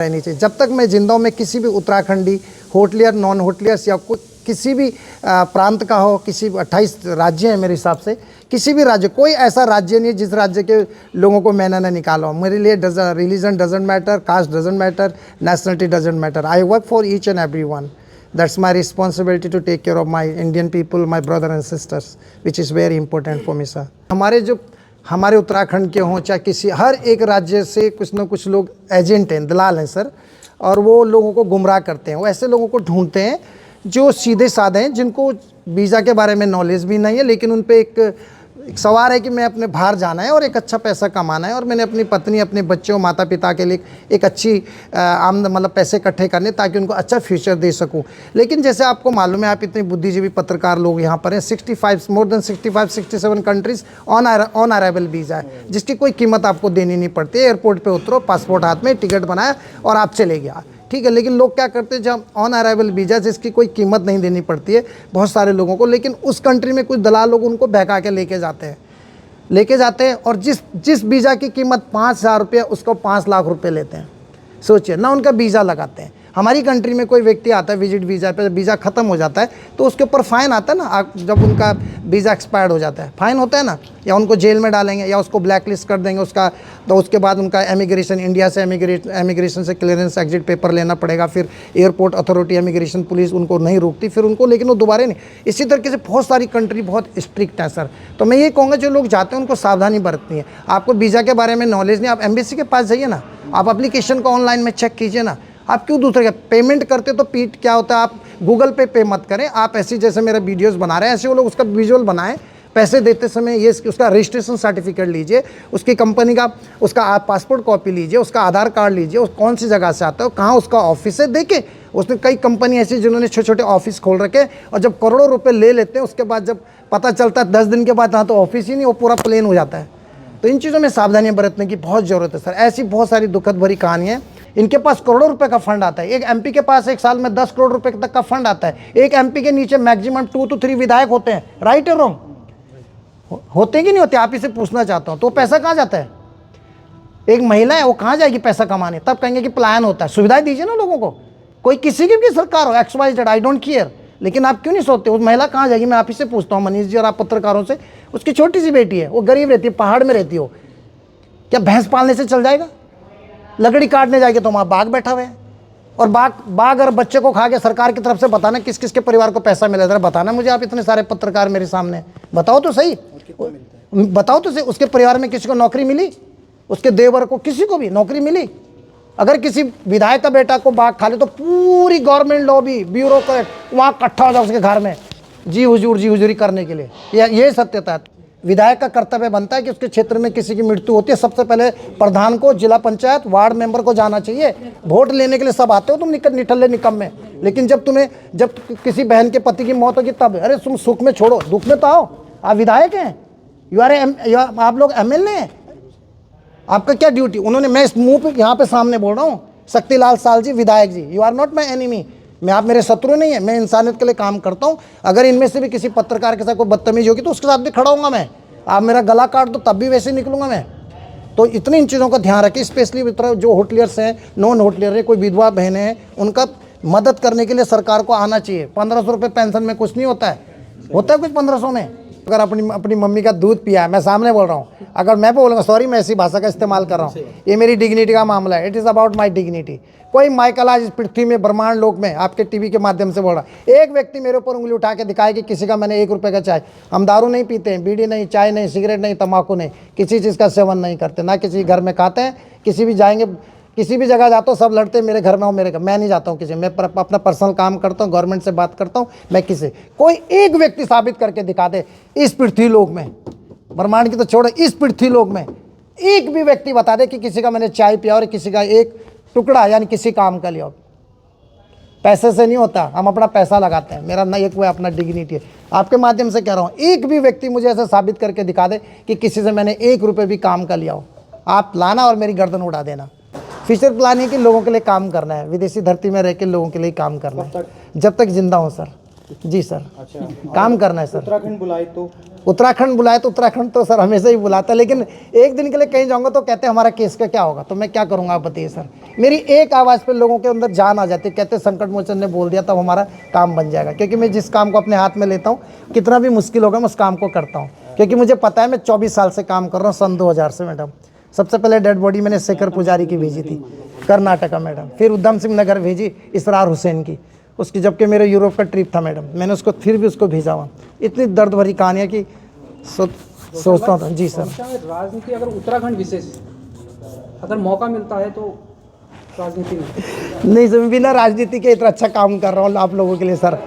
रहनी चाहिए। जब तक मैं जिंदा हूँ मैं किसी भी उत्तराखंडी होटलियर नॉन होटलियर्स या किसी भी प्रांत का हो, किसी 28 राज्य हैं मेरे हिसाब से, किसी भी राज्य, कोई ऐसा राज्य नहीं है जिस राज्य के लोगों को मैंने ना निकाला हो। मेरे लिए religion doesn't matter, caste doesn't matter, nationality doesn't matter. I work for each and every one. That's my responsibility to take care of my Indian people, my brother and sisters, which is very important for me sir. हमारे उत्तराखंड के हों चाहे किसी, हर एक राज्य से कुछ ना कुछ लोग एजेंट हैं, दलाल हैं सर, और वो लोगों को गुमराह करते हैं। वो ऐसे लोगों को ढूंढते हैं जो सीधे साधे हैं, जिनको वीज़ा के बारे में नॉलेज भी नहीं है, लेकिन उन पे एक सवाल है कि मैं अपने बाहर जाना है और एक अच्छा पैसा कमाना है, और मैंने अपनी पत्नी, अपने बच्चों, माता पिता के लिए एक अच्छी आमदन, मतलब पैसे इकट्ठे करने ताकि उनको अच्छा फ्यूचर दे सकूं। लेकिन जैसे आपको मालूम है, आप इतने बुद्धिजीवी पत्रकार लोग यहाँ पर हैं, 65 more than 67 countries on arrival visa है, जिसकी कोई कीमत आपको देनी नहीं पड़ती। एयरपोर्ट पर उतरो, पासपोर्ट हाथ में, टिकट बनाया और आप चले गया, ठीक है। लेकिन लोग क्या करते हैं, जब ऑन अराइवल वीज़ा जिसकी कोई कीमत नहीं देनी पड़ती है बहुत सारे लोगों को, लेकिन उस कंट्री में कुछ दलाल लोग उनको बहका के लेके जाते हैं और जिस वीज़ा की कीमत 5,000 रुपये उसको 5 लाख रुपए लेते हैं। सोचिए ना, उनका वीज़ा लगाते हैं। हमारी कंट्री में कोई व्यक्ति आता है विजिट वीज़ा पे, वीज़ा ख़त्म हो जाता है तो उसके ऊपर फ़ाइन आता है ना, जब उनका वीज़ा एक्सपायर्ड हो जाता है फ़ाइन होता है ना, या उनको जेल में डालेंगे या उसको ब्लैक लिस्ट कर देंगे उसका, तो उसके बाद उनका इमिग्रेशन, इंडिया से इमिग्रेशन से क्लियरेंस एग्जिट पेपर लेना पड़ेगा, फिर एयरपोर्ट अथॉरिटी, इमिग्रेशन पुलिस उनको नहीं रोकती फिर उनको, लेकिन वो दोबारा नहीं। इसी तरीके से बहुत सारी कंट्री बहुत स्ट्रिक्ट है सर। तो मैं ये कहूँगा जो लोग जाते हैं उनको सावधानी बरतनी है। आपको वीज़ा के बारे में नॉलेज नहीं, आप एम्बेसी के पास जाइए ना, आप एप्लीकेशन को ऑनलाइन में चेक कीजिए ना। आप क्यों दूसरे का पेमेंट करते तो पीट क्या होता है, आप गूगल पे मत करें। आप ऐसी, जैसे मेरे वीडियोस बना रहे हैं ऐसे वो लोग उसका विजुअल बनाएं, पैसे देते समय ये उसका रजिस्ट्रेशन सर्टिफिकेट लीजिए, उसकी कंपनी का उसका आप पासपोर्ट कॉपी लीजिए, उसका आधार कार्ड लीजिए, उस कौन सी जगह से आता है, कहाँ उसका ऑफिस है, देखे। उसने कई कंपनी ऐसी जिन्होंने छोटे छोटे ऑफिस खोल रखे और जब करोड़ों रुपए ले लेते हैं, उसके बाद जब पता चलता है 10 दिन के बाद, हाँ तो ऑफिस ही नहीं, वो पूरा प्लेन हो जाता है। तो इन चीज़ों में सावधानियाँ बरतने की बहुत ज़रूरत है सर। ऐसी बहुत सारी दुखद भरी कहानियाँ। इनके पास करोड़ों रुपए का फंड आता है। एक एमपी के पास एक साल में 10 करोड़ रुपए तक का फंड आता है। एक एमपी के नीचे मैक्सिमम 2 to 3 विधायक होते हैं। राइट और रॉन्ग? होते कि नहीं होते? आप इसे पूछना चाहता हूँ। तो पैसा कहाँ जाता है? एक महिला है वो कहाँ जाएगी पैसा कमाने? तब कहेंगे कि प्लान होता है। सुविधाएं दीजिए ना लोगों को। कोई किसी की भी सरकार हो, XYZ, आई डोंट केयर, लेकिन आप क्यों नहीं सोचते? उस महिला कहाँ जाएगी? मैं आप ही से पूछता हूँ, मनीष जी और आप पत्रकारों से। उसकी छोटी सी बेटी है, वो गरीब रहती है, पहाड़ में रहती हो, क्या भैंस पालने से चल जाएगा? लकड़ी काटने जाएंगे तो वहाँ बाघ बैठा हुआ है, और बाघ और बच्चे को खा के सरकार की तरफ से बताना किस किस के परिवार को पैसा मिला, जरा बताना मुझे। आप इतने सारे पत्रकार मेरे सामने, बताओ तो सही, बताओ तो सही। उसके परिवार में किसी को नौकरी मिली? उसके देवर को, किसी को भी नौकरी मिली? अगर किसी विधायक का बेटा को बाघ खा ले तो पूरी गवर्नमेंट लॉबी, ब्यूरोक्रेट वहाँ इकट्ठा हो जाए उसके घर में जी हुजूरी करने के लिए। ये सत्यता है। विधायक का कर्तव्य बनता है कि उसके क्षेत्र में किसी की मृत्यु होती है, सबसे पहले प्रधान को, जिला पंचायत, वार्ड मेंबर को जाना चाहिए। वोट लेने के लिए सब आते हो तुम निठल्ले निकम्मे, लेकिन जब किसी बहन के पति की मौत होगी तब, अरे तुम सुख में छोड़ो, दुख में तो आओ। आप विधायक हैं, आप लोग MLA हैं, आपका क्या ड्यूटी? उन्होंने, मैं इस मुंह पे यहाँ पे सामने बोल रहा हूँ, शक्तिलाल साल जी, विधायक जी, you are not my enemy. मैं, आप मेरे शत्रु नहीं है, मैं इंसानियत के लिए काम करता हूँ। अगर इनमें से भी किसी पत्रकार के साथ कोई बदतमीजी होगी तो उसके साथ भी खड़ा होऊंगा मैं। आप मेरा गला काट दो तब भी वैसे निकलूंगा मैं। तो इतनी इन चीज़ों का ध्यान रखें, स्पेशली जो होटलियर्स हैं, नॉन होटलियर है, कोई विधवा बहनें हैं, उनका मदद करने के लिए सरकार को आना चाहिए। 1500 रुपये पेंशन में कुछ नहीं होता है कुछ 1500 में। अगर अपनी मम्मी का दूध पिया है, मैं सामने बोल रहा हूँ, अगर मैं बोलूँगा, सॉरी मैं ऐसी भाषा का इस्तेमाल कर रहा हूँ, ये मेरी डिग्निटी का मामला है, it is about my dignity. कोई माइकल आज इस पृथ्वी में, ब्रह्मांड लोक में, आपके टीवी के माध्यम से बोल रहा, एक व्यक्ति मेरे ऊपर उंगली उठा के दिखाए कि किसी का मैंने 1 रुपये का चाय, हम दारू नहीं पीते हैं, बीड़ी नहीं, चाय नहीं, सिगरेट नहीं, तम्बाकू नहीं, किसी चीज़ का सेवन नहीं करते, ना किसी घर में खाते हैं। किसी भी जाएंगे, किसी भी जगह जाता हूँ, सब लड़ते हैं मेरे घर में हो, मेरे घर मैं नहीं जाता हूँ किसी, मैं अपना पर्सनल काम करता हूँ, गवर्नमेंट से बात करता हूँ। मैं किसी, कोई एक व्यक्ति साबित करके दिखा दे इस पृथ्वी लोक में, ब्रह्मांड की तो छोड़ो, इस पृथ्वी लोक में एक भी व्यक्ति बता दे कि किसी का मैंने चाय पिया और किसी का एक टुकड़ा यानी किसी काम का लिया। पैसे से नहीं होता, हम अपना पैसा लगाते हैं। मेरा ना एक वो अपना डिग्निटी है। आपके माध्यम से कह रहा हूँ, एक भी व्यक्ति मुझे ऐसा साबित करके दिखा दे कि किसी से मैंने 1 रुपये भी काम का लिया हो, आप लाना और मेरी गर्दन उड़ा देना। फ्यूचर प्लान है कि लोगों के लिए काम करना है, विदेशी धरती में रह के लोगों के लिए काम करना है, जब तक जिंदा हूँ सर। जी सर, अच्छा, काम करना है सर। उत्तराखंड बुलाए तो उत्तराखंड तो सर हमेशा ही बुलाता है, लेकिन एक दिन के लिए कहीं जाऊंगा तो कहते हैं हमारा केस का क्या होगा, तो मैं क्या करूंगा आप बताइए सर। मेरी एक आवाज़ पे लोगों के अंदर जान आ जाती है, कहते हैं संकट मोचन ने बोल दिया तब हमारा काम बन जाएगा। क्योंकि मैं जिस काम को अपने हाथ में लेता हूँ, कितना भी मुश्किल होगा मैं उस काम को करता हूँ, क्योंकि मुझे पता है मैं 24 साल से काम कर रहा हूँ, सन 2000 से मैडम। सबसे पहले डेड बॉडी मैंने शेखर पुजारी की भेजी थी कर्नाटका मैडम, फिर उधम सिंह नगर भेजी इसरार हुसैन की, उसकी जबकि मेरे यूरोप का ट्रिप था मैडम, मैंने उसको फिर भी उसको भेजा हुआ। इतनी दर्द भरी कहानियाँ कि सोचता हूँ। जी सर, राजनीति अगर उत्तराखंड विशेष अगर मौका मिलता है तो राजनीति में नहीं सर, बिना राजनीति के इतना अच्छा काम कर रहा हूँ आप लोगों के लिए सर।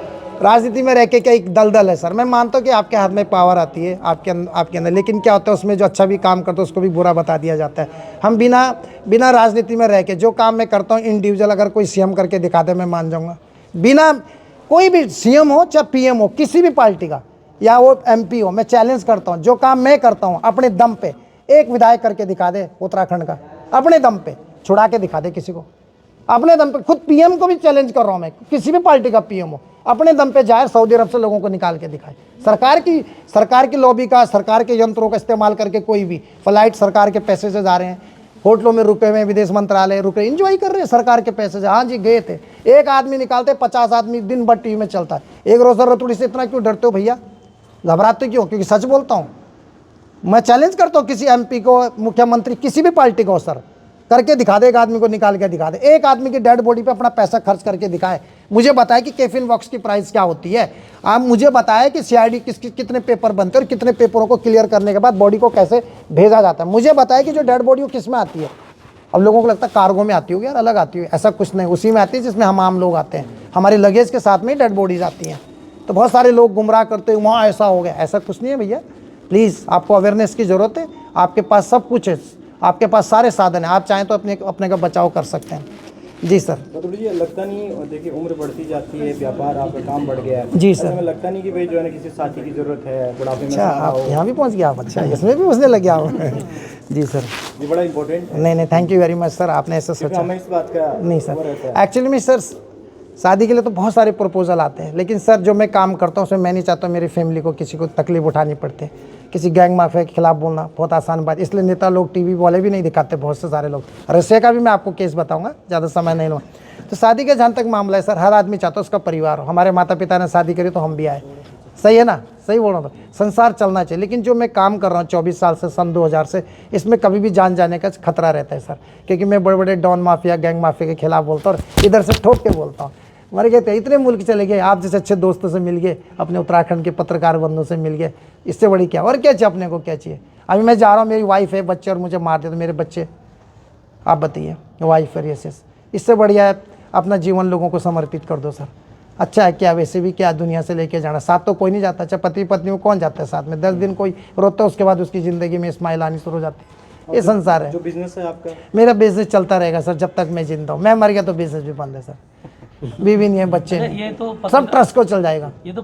राजनीति में रह के क्या एक दलदल है सर। मैं मानता हूँ कि आपके हाथ में पावर आती है आपके अंदर, लेकिन क्या होता है उसमें जो अच्छा भी काम करता है उसको भी बुरा बता दिया जाता है। हम बिना राजनीति में रह के जो काम मैं करता हूँ इंडिविजुअल, अगर कोई सीएम करके दिखा दे मैं मान जाऊँगा। बिना कोई भी सीएम हो चाहे पीएम हो किसी भी पार्टी का, या वो एमपी हो, मैं चैलेंज करता हूँ जो काम मैं करता हूँ अपने दम पे एक विधायक करके दिखा दे उत्तराखंड का, अपने दम पे छुड़ा के दिखा दे किसी को, अपने दम पे। खुद पीएम को भी चैलेंज कर रहा हूँ मैं, किसी भी पार्टी का पीएम हो अपने दम पे जाए सऊदी अरब से लोगों को निकाल के दिखाए। सरकार की लॉबी का, सरकार के यंत्रों का इस्तेमाल करके कोई भी फ्लाइट सरकार के पैसे से जा रहे हैं, होटलों में रुके हुए, विदेश मंत्रालय रुके, एंजॉय कर रहे हैं सरकार के पैसे से। हाँ जी गए थे, एक आदमी निकालते 50 आदमी दिन भर टीवी में चलता है। एक रोज़ा रतुड़ी से इतना क्यों डरते हो भैया, घबराते क्यों? क्योंकि सच बोलता हूँ। मैं चैलेंज करता हूँ किसी एमपी को, मुख्यमंत्री, किसी भी पार्टी को सर, करके दिखा दे, एक आदमी को निकाल के दिखा दे, एक आदमी की डेड बॉडी पे अपना पैसा खर्च करके दिखाए। मुझे बताए कि कैफिन बॉक्स की प्राइस क्या होती है, आप मुझे बताए कि सीआईडी कितने पेपर बनते हैं और कितने पेपरों को क्लियर करने के बाद बॉडी को कैसे भेजा जाता है। मुझे बताए कि जो डेड बॉडी वो किस में आती है। अब लोगों को लगता है कार्गो में आती होगी यार, अलग आती है, ऐसा कुछ नहीं, उसी में आती है जिसमें हम आम लोग आते हैं, हमारे लगेज के साथ में ही डेड बॉडीज आती हैं। तो बहुत सारे लोग गुमराह करते हैं वहाँ ऐसा हो गया, ऐसा कुछ नहीं है भैया। प्लीज़ आपको अवेयरनेस की ज़रूरत है, आपके पास सब कुछ है, आपके पास सारे साधन हैं, आप चाहें तो अपने का बचाव कर सकते हैं। जी सर। रतुड़ी जी, लगता नहीं, देखिए उम्र बढ़ती जाती है, व्यापार आपका काम बढ़ गया है, जी सर। ऐसे में लगता नहीं कि भाई जो है ना किसी साथी की जरूरत है बुढ़ापे में? अच्छा, आप यहाँ भी पहुँच गया आप, अच्छा इसमें भी उसने लग गया आप। जी सर, ये बड़ा इंपॉर्टेंट है। नहीं thank you very much sir, आपने ऐसा सोचा। हमें इस बात का नहीं सर, एक्चुअली में सर शादी के लिए तो बहुत सारे प्रपोजल आते हैं, लेकिन सर जो मैं काम करता हूँ उसमें मैं नहीं चाहता मेरी फैमिली को किसी को तकलीफ उठानी पड़ती। किसी गैंग माफिया के खिलाफ बोलना बहुत आसान बात, इसलिए नेता लोग टीवी वाले भी नहीं दिखाते, बहुत से सारे लोग। रसिया का भी मैं आपको केस बताऊंगा, ज़्यादा समय नहीं लूँगा। तो शादी का जहाँ तक मामला है सर, हर आदमी चाहता है उसका परिवार हो। हमारे माता पिता ने शादी करी तो हम भी आए, सही है ना, सही बोल रहा हूँ, संसार चलना चाहिए। लेकिन जो मैं काम कर रहा हूँ 24 साल से, सन 2000 से, इसमें कभी भी जान जाने का खतरा रहता है सर, क्योंकि मैं बड़े बड़े डॉन माफिया, गैंग माफिया के खिलाफ बोलता हूँ और इधर से ठोक के बोलता हूँ। मर गए थे, इतने मुल्क चले गए, आप जैसे अच्छे दोस्तों से मिल गए, अपने उत्तराखंड के पत्रकार बंधुओं से मिल गए, इससे बड़ी क्या और क्या चाहिए अपने को, क्या चाहिए। अभी मैं जा रहा हूँ, मेरी वाइफ है, बच्चे, और मुझे मार दे तो मेरे बच्चे, आप बताइए, वाइफ है, यस, इससे बढ़िया है अपना जीवन लोगों को समर्पित कर दो सर। अच्छा है क्या, वैसे भी क्या दुनिया से लेके जाना, साथ तो कोई नहीं जाता। अच्छा पति पत्नी में कौन जाता है साथ में, 10 दिन कोई रोता है, उसके बाद उसकी ज़िंदगी में स्माइल आनी शुरू हो जाती है। ये संसार है। जो बिजनेस है आपका? मेरा बिजनेस चलता रहेगा सर जब तक मैं जिंदा हूँ। मैं मर गया तो बिजनेस भी बंद है सर, बीवी नहीं है, बच्चे नहीं, ये तो सब ट्रस्ट को चल जाएगा। ये तो